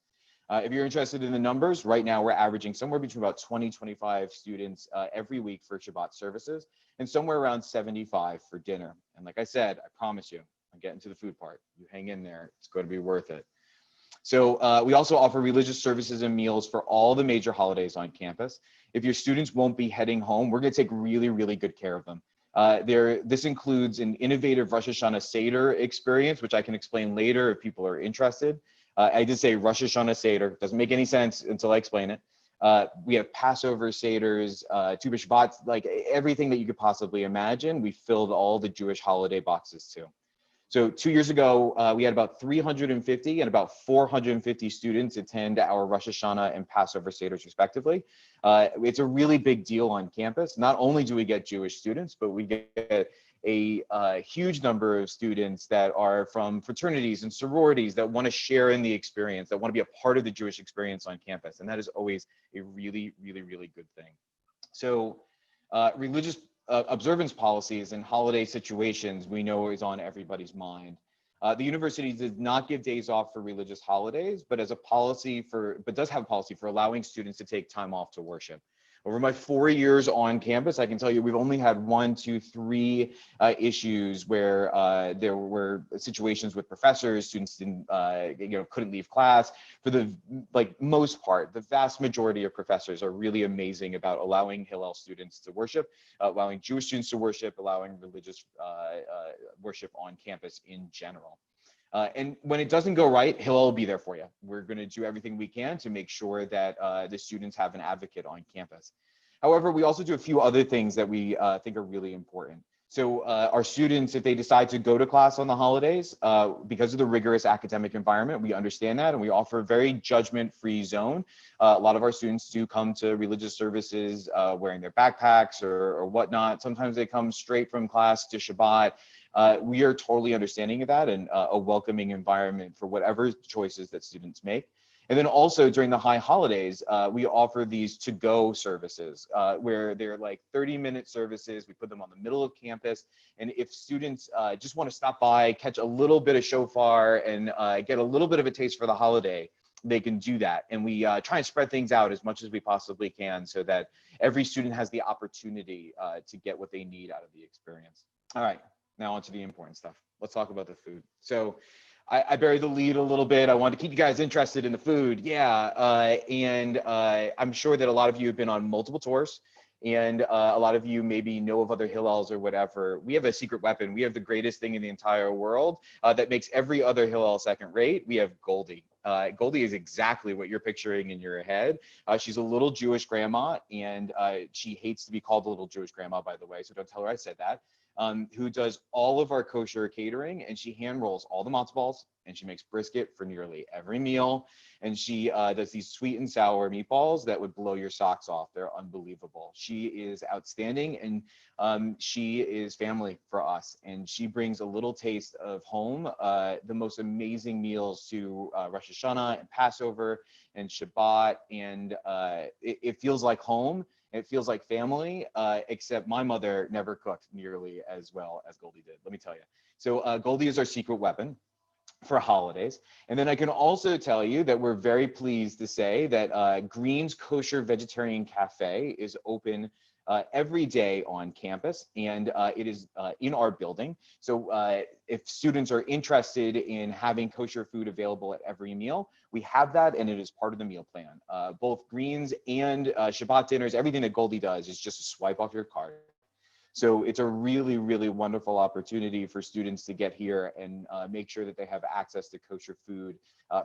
If you're interested in the numbers, right now we're averaging somewhere between about 20-25 students every week for Shabbat services and somewhere around 75 for dinner. And like I said, I promise you, I'm getting to the food part. You hang in there, it's going to be worth it. So we also offer religious services and meals for all the major holidays on campus. If your students won't be heading home, we're going to take really, really good care of them. This includes an innovative Rosh Hashanah Seder experience, which I can explain later if people are interested. I did say Rosh Hashanah Seder, doesn't make any sense until I explain it. We have Passover Seders, Tu B'Shvat, like everything that you could possibly imagine. We filled all the Jewish holiday boxes too. So 2 years ago, we had about 350 and about 450 students attend our Rosh Hashanah and Passover Seders respectively. It's a really big deal on campus. Not only do we get Jewish students, but we get a huge number of students that are from fraternities and sororities that want to share in the experience, that want to be a part of the Jewish experience on campus. And that is always a really, really, really good thing. So religious observance policies and holiday situations we know is on everybody's mind. The university does not give days off for religious holidays, but does have a policy for allowing students to take time off to worship. Over my 4 years on campus, I can tell you we've only had 1, 2, 3 issues where there were situations with professors, students didn't, couldn't leave class. For the most part, the vast majority of professors are really amazing about allowing Hillel students to worship, allowing Jewish students to worship, allowing religious worship on campus in general. And when it doesn't go right, Hillel will be there for you. We're going to do everything we can to make sure that the students have an advocate on campus. However, we also do a few other things that we think are really important. So our students, if they decide to go to class on the holidays, because of the rigorous academic environment, we understand that, and we offer a very judgment-free zone. A lot of our students do come to religious services wearing their backpacks or whatnot. Sometimes they come straight from class to Shabbat. We are totally understanding of that and a welcoming environment for whatever choices that students make. And then also during the high holidays, we offer these to-go services where they're like 30-minute services. We put them on the middle of campus. And if students just want to stop by, catch a little bit of shofar and get a little bit of a taste for the holiday, they can do that. And we try and spread things out as much as we possibly can so that every student has the opportunity to get what they need out of the experience. All right. Now onto the important stuff. Let's talk about the food. So I buried the lead a little bit. I wanted to keep you guys interested in the food. Yeah, I'm sure that a lot of you have been on multiple tours and a lot of you maybe know of other Hillels or whatever. We have a secret weapon. We have the greatest thing in the entire world that makes every other Hillel second rate. We have Goldie. Goldie is exactly what you're picturing in your head. She's a little Jewish grandma, and she hates to be called a little Jewish grandma, by the way, so don't tell her I said that. Who does all of our kosher catering, and she hand rolls all the matzo balls, and she makes brisket for nearly every meal, and she does these sweet and sour meatballs that would blow your socks off. They're unbelievable. She is outstanding, and she is family for us, and she brings a little taste of home, the most amazing meals to Rosh Hashanah and Passover and Shabbat, and it feels like home. It feels like family, except my mother never cooked nearly as well as Goldie did, let me tell you. So Goldie is our secret weapon for holidays. And then I can also tell you that we're very pleased to say that Green's Kosher Vegetarian Cafe is open every day on campus, and it is in our building. So if students are interested in having kosher food available at every meal, we have that, and it is part of the meal plan. Both greens and Shabbat dinners, everything that Goldie does is just a swipe off your card. So it's a really, really wonderful opportunity for students to get here and make sure that they have access to kosher food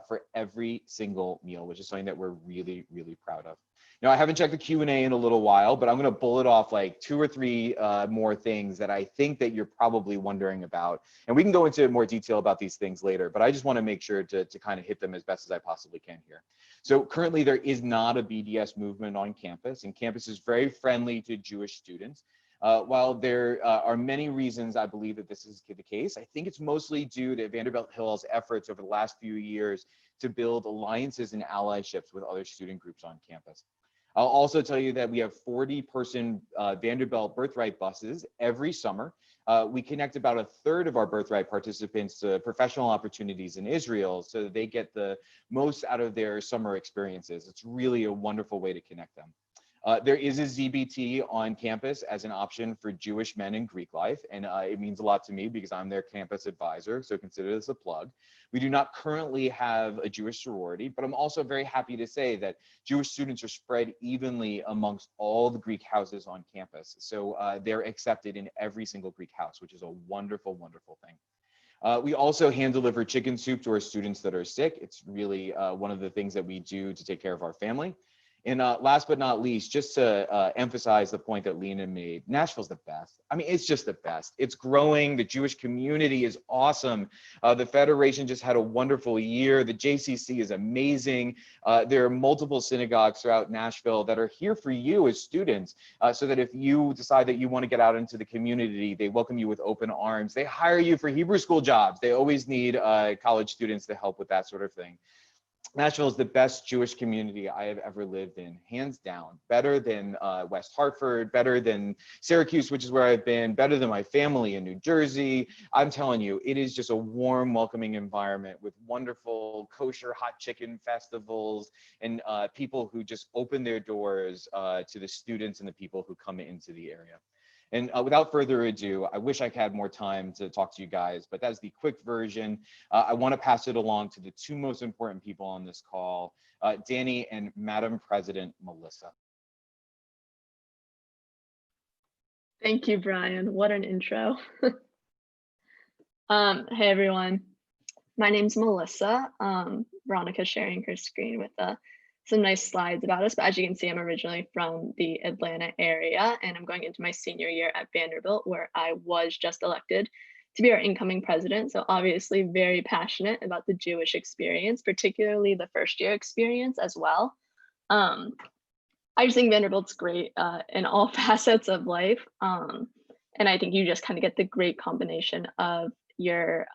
for every single meal, which is something that we're really, really proud of. Now, I haven't checked the Q&A in a little while, but I'm going to bullet off like 2 or 3 more things that I think that you're probably wondering about. And we can go into more detail about these things later, but I just want to make sure to kind of hit them as best as I possibly can here. So currently there is not a BDS movement on campus, and campus is very friendly to Jewish students. While there are many reasons I believe that this is the case, I think it's mostly due to Vanderbilt Hillel's efforts over the last few years to build alliances and allyships with other student groups on campus. I'll also tell you that we have 40-person Vanderbilt Birthright buses every summer. We connect about 1/3 of our Birthright participants to professional opportunities in Israel so that they get the most out of their summer experiences. It's really a wonderful way to connect them. There is a ZBT on campus as an option for Jewish men in Greek life, and it means a lot to me because I'm their campus advisor, so consider this a plug. We do not currently have a Jewish sorority, but I'm also very happy to say that Jewish students are spread evenly amongst all the Greek houses on campus. So they're accepted in every single Greek house, which is a wonderful, wonderful thing. We also hand deliver chicken soup to our students that are sick. It's really one of the things that we do to take care of our family. And last but not least, just to emphasize the point that Lena made, Nashville's the best. I mean, it's just the best. It's growing. The Jewish community is awesome. The Federation just had a wonderful year. The JCC is amazing. There are multiple synagogues throughout Nashville that are here for you as students, so that if you decide that you want to get out into the community, they welcome you with open arms. They hire you for Hebrew school jobs. They always need college students to help with that sort of thing. Nashville is the best Jewish community I have ever lived in, hands down. Better than West Hartford, better than Syracuse, which is where I've been, better than my family in New Jersey. I'm telling you, it is just a warm, welcoming environment with wonderful kosher hot chicken festivals and people who just open their doors to the students and the people who come into the area. And without further ado, I wish I had more time to talk to you guys, but that's the quick version. I want to pass it along to the 2 most important people on this call, Danny and Madam President Melissa. Thank you, Brian. What an intro. Hey, everyone. My name's Melissa. Veronica's sharing her screen with some nice slides about us, but as you can see, I'm originally from the Atlanta area, and I'm going into my senior year at Vanderbilt, where I was just elected to be our incoming president. So obviously very passionate about the Jewish experience, particularly the first year experience as well. I just think Vanderbilt's great in all facets of life. And I think you just kind of get the great combination of your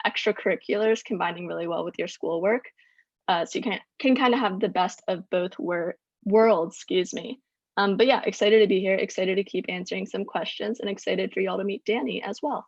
extracurriculars combining really well with your schoolwork. So you can kind of have the best of both worlds, excuse me. But yeah, excited to be here, excited to keep answering some questions, and excited for y'all to meet Danny as well.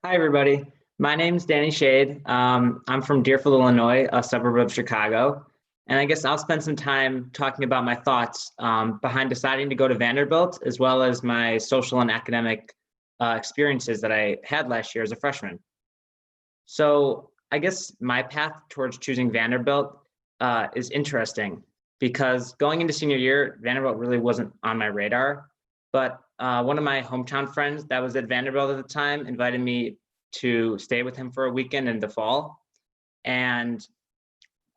Hi, everybody. My name's Danny Shade. I'm from Deerfield, Illinois, a suburb of Chicago. And I guess I'll spend some time talking about my thoughts behind deciding to go to Vanderbilt, as well as my social and academic experiences that I had last year as a freshman. So I guess my path towards choosing Vanderbilt is interesting because going into senior year, Vanderbilt really wasn't on my radar. But one of my hometown friends that was at Vanderbilt at the time invited me to stay with him for a weekend in the fall. And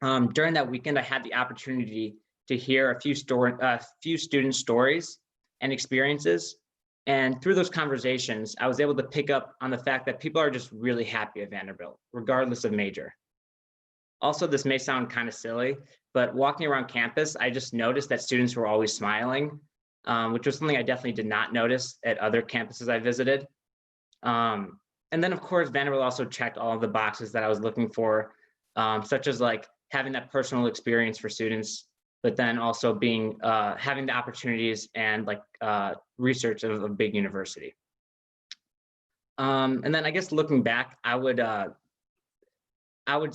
during that weekend, I had the opportunity to hear a few student stories and experiences. And through those conversations, I was able to pick up on the fact that people are just really happy at Vanderbilt, regardless of major. Also, this may sound kind of silly, but walking around campus, I just noticed that students were always smiling, which was something I definitely did not notice at other campuses I visited. And then, of course, Vanderbilt also checked all of the boxes that I was looking for, such as like having that personal experience for students, but then also being having the opportunities and like research of a big university. And then I guess looking back, I would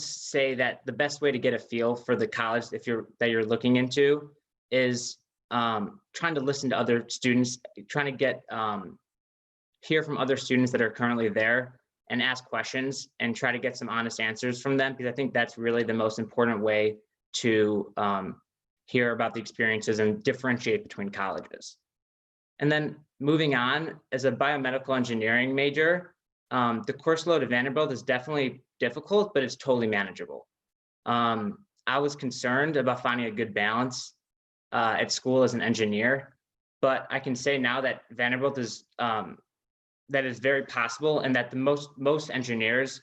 say that the best way to get a feel for the college that you're looking into is trying to listen to other students, trying to get hear from other students that are currently there and ask questions and try to get some honest answers from them, because I think that's really the most important way to hear about the experiences and differentiate between colleges. And then moving on, as a biomedical engineering major, the course load at Vanderbilt is definitely difficult, but it's totally manageable. I was concerned about finding a good balance at school as an engineer, but I can say now that Vanderbilt is that is very possible, and that the most engineers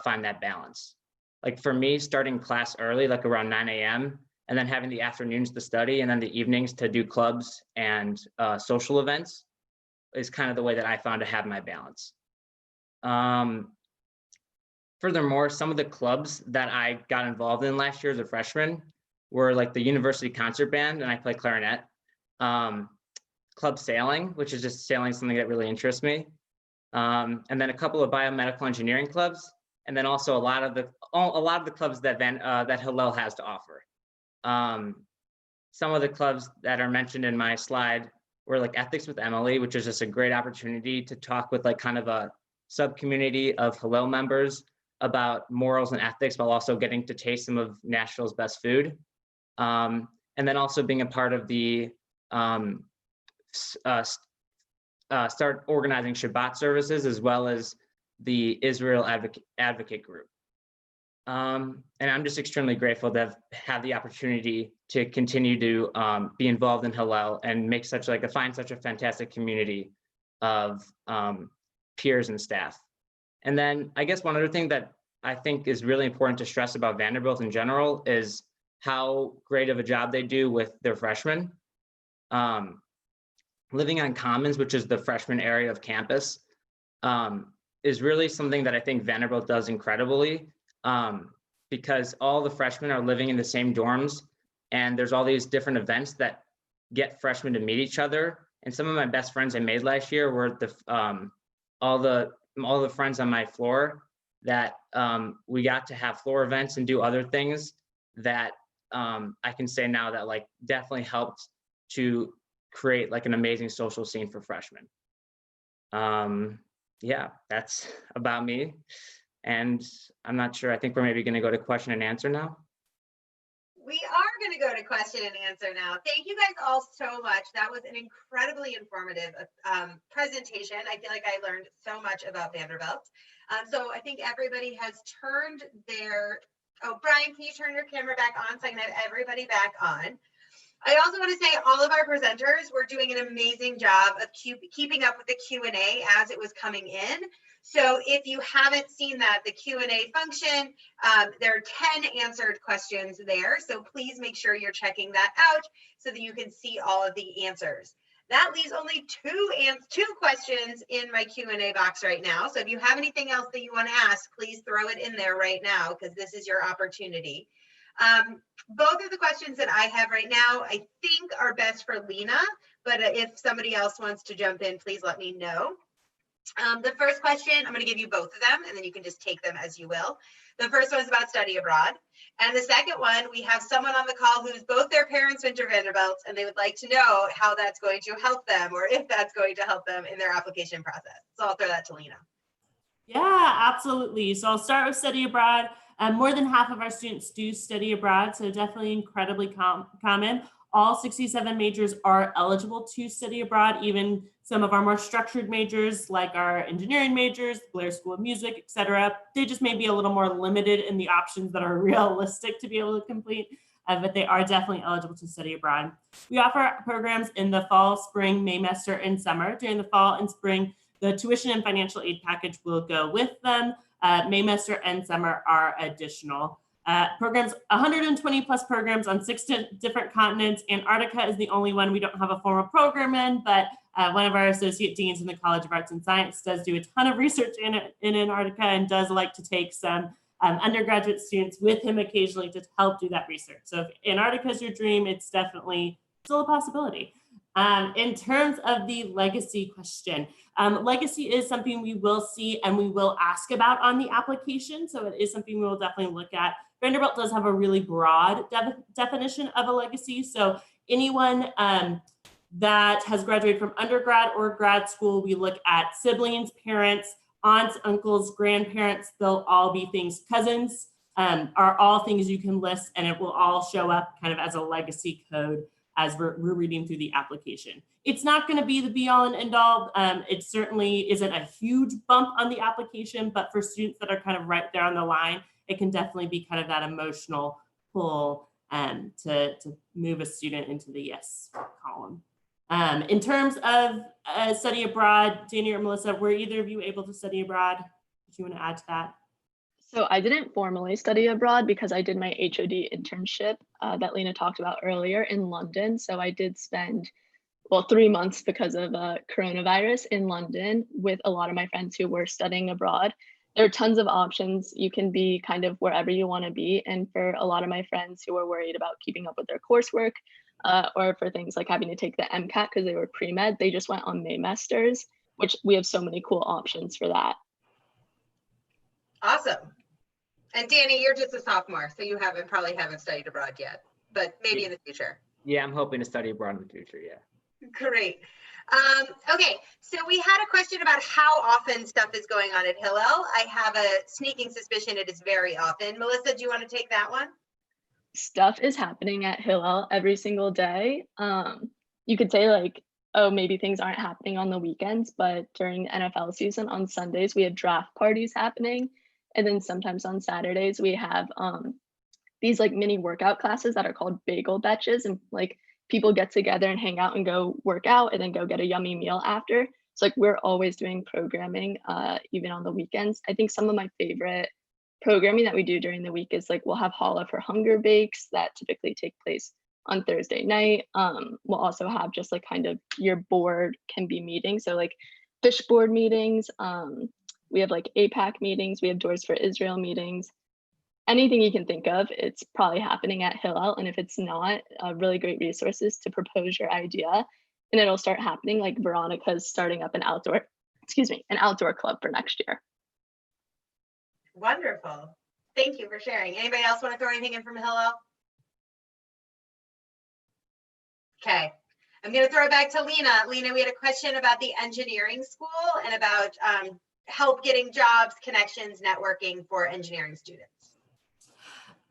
find that balance. Like for me, starting class early, like around 9 a.m., and then having the afternoons to study, and then the evenings to do clubs and social events is kind of the way that I found to have my balance. Furthermore, some of the clubs that I got involved in last year as a freshman were like the University Concert Band, and I play clarinet. Club sailing, which is just sailing, something that really interests me. And then a couple of biomedical engineering clubs, and then also a lot of the clubs that that Hillel has to offer. Some of the clubs that are mentioned in my slide were like Ethics with Emily, which is just a great opportunity to talk with like kind of a sub-community of Hillel members about morals and ethics, while also getting to taste some of Nashville's best food. And then also being a part of the start organizing Shabbat services, as well as the Israel Advocate Group. And I'm just extremely grateful to have the opportunity to continue to be involved in Hillel and make find such a fantastic community of peers and staff. And then I guess one other thing that I think is really important to stress about Vanderbilt in general is how great of a job they do with their freshmen. Living on Commons, which is the freshman area of campus, is really something that I think Vanderbilt does incredibly, because all the freshmen are living in the same dorms, and there's all these different events that get freshmen to meet each other. And some of my best friends I made last year were all the friends on my floor that we got to have floor events and do other things that I can say now that like definitely helped to create like an amazing social scene for freshmen. Yeah, that's about me. And I'm not sure, I think we're maybe gonna go to question and answer now. We are going to go to question and answer now. Thank you guys all so much. That was an incredibly informative presentation. I feel like I learned so much about Vanderbilt. So I think everybody has turned their, oh, Brian, can you turn your camera back on so I can have everybody back on? I also want to say all of our presenters were doing an amazing job of keeping up with the Q&A as it was coming in. So if you haven't seen that, the Q&A function, there are 10 answered questions there. So please make sure you're checking that out so that you can see all of the answers. That leaves only two questions in my Q&A box right now. So if you have anything else that you want to ask, please throw it in there right now, because this is your opportunity. Both of the questions that I have right now, I think are best for Lena, but if somebody else wants to jump in, please let me know. The first question, I'm going to give you both of them, and then you can just take them as you will. The first one is about study abroad. And the second one, we have someone on the call who's both their parents went to Vanderbilt, and they would like to know how that's going to help them, or if that's going to help them in their application process. So I'll throw that to Lena. Yeah, absolutely. So I'll start with study abroad. More than half of our students do study abroad, so definitely incredibly common. All 67 majors are eligible to study abroad, even some of our more structured majors, like our engineering majors, Blair School of Music, et cetera. They just may be a little more limited in the options that are realistic to be able to complete, but they are definitely eligible to study abroad. We offer programs in the fall, spring, Maymester, and summer. During the fall and spring, the tuition and financial aid package will go with them. Maymester and summer are additional. Programs, 120 plus programs on 6 different continents. Antarctica is the only one we don't have a formal program in, but one of our associate deans in the College of Arts and Science does do a ton of research in Antarctica and does like to take some undergraduate students with him occasionally to help do that research. So if Antarctica is your dream, it's definitely still a possibility. In terms of the legacy question, legacy is something we will see and we will ask about on the application. So it is something we will definitely look at. Vanderbilt does have a really broad definition of a legacy. So anyone that has graduated from undergrad or grad school, we look at siblings, parents, aunts, uncles, grandparents. They'll all be things, cousins, are all things you can list, and it will all show up kind of as a legacy code as we're reading through the application. It's not going to be the be all and end all. It certainly isn't a huge bump on the application, but for students that are kind of right there on the line, it can definitely be kind of that emotional pull to move a student into the yes column. In terms of study abroad, Danny or Melissa, were either of you able to study abroad? Did you want to add to that? So I didn't formally study abroad because I did my HOD internship that Lena talked about earlier in London. So I did spend, well, 3 months because of coronavirus in London with a lot of my friends who were studying abroad. There are tons of options. You can be kind of wherever you want to be. And for a lot of my friends who were worried about keeping up with their coursework or for things like having to take the MCAT because they were pre-med, they just went on Maymesters, which we have so many cool options for that. Awesome. And Danny, you're just a sophomore, so you probably haven't studied abroad yet, but maybe in the future. Yeah, I'm hoping to study abroad in the future, yeah. Great. Okay, so we had a question about how often stuff is going on at Hillel. I have a sneaking suspicion it is very often. Melissa, do you want to take that one? Stuff is happening at Hillel every single day. You could say like, oh, maybe things aren't happening on the weekends, but during the NFL season on Sundays, we have draft parties happening. And then sometimes on Saturdays, we have these like mini workout classes that are called bagel betches. And like people get together and hang out and go work out and then go get a yummy meal after. So like we're always doing programming, even on the weekends. I think some of my favorite programming that we do during the week is like we'll have Holla for Hunger Bakes that typically take place on Thursday night. We'll also have just like kind of your board can be meetings. So like fish board meetings. We have like APAC meetings. We have Doors for Israel meetings. Anything you can think of, it's probably happening at Hillel. And if it's not, really great resources to propose your idea and it'll start happening. Like Veronica's starting up an outdoor club for next year. Wonderful. Thank you for sharing. Anybody else want to throw anything in from Hillel? Okay. I'm going to throw it back to Lena. Lena, we had a question about the engineering school and about help getting jobs, connections, networking for engineering students.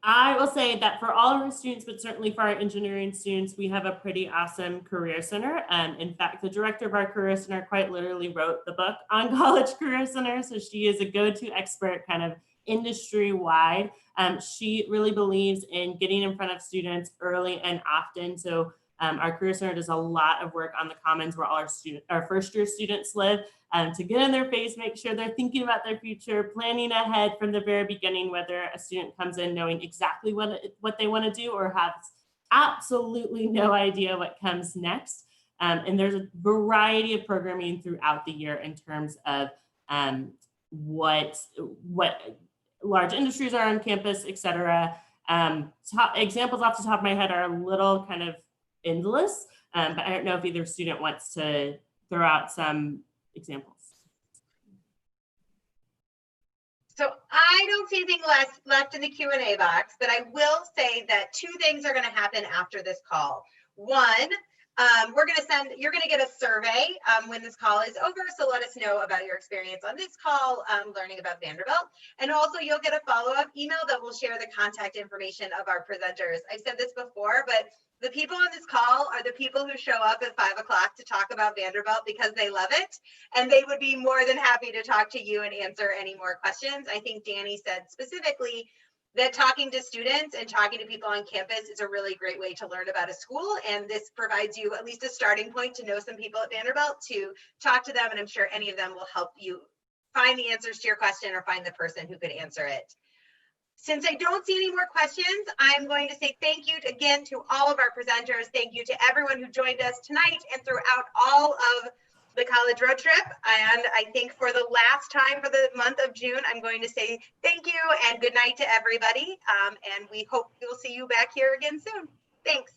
I will say that for all of our students, but certainly for our engineering students, we have a pretty awesome career center. In fact, the director of our career center quite literally wrote the book on College Career Center. So she is a go-to expert kind of industry-wide. She really believes in getting in front of students early and often. So our Career Center does a lot of work on the Commons where all our first-year students live to get in their face, make sure they're thinking about their future, planning ahead from the very beginning, whether a student comes in knowing exactly what they want to do or has absolutely no idea what comes next. And there's a variety of programming throughout the year in terms of what large industries are on campus, et cetera. Examples off the top of my head are a little kind of endless, but I don't know if either student wants to throw out some examples. So I don't see anything left in the Q&A box, but I will say that 2 things are going to happen after this call. One, you're going to get a survey when this call is over. So let us know about your experience on this call, learning about Vanderbilt. And also you'll get a follow-up email that will share the contact information of our presenters. I've said this before, but the people on this call are the people who show up at 5 o'clock to talk about Vanderbilt because they love it. And they would be more than happy to talk to you and answer any more questions. I think Danny said specifically that talking to students and talking to people on campus is a really great way to learn about a school. And this provides you at least a starting point to know some people at Vanderbilt, to talk to them. And I'm sure any of them will help you find the answers to your question or find the person who could answer it. Since I don't see any more questions, I'm going to say thank you again to all of our presenters. Thank you to everyone who joined us tonight and throughout all of the college road trip. And I think for the last time for the month of June, I'm going to say thank you and good night to everybody. And we hope we'll see you back here again soon. Thanks.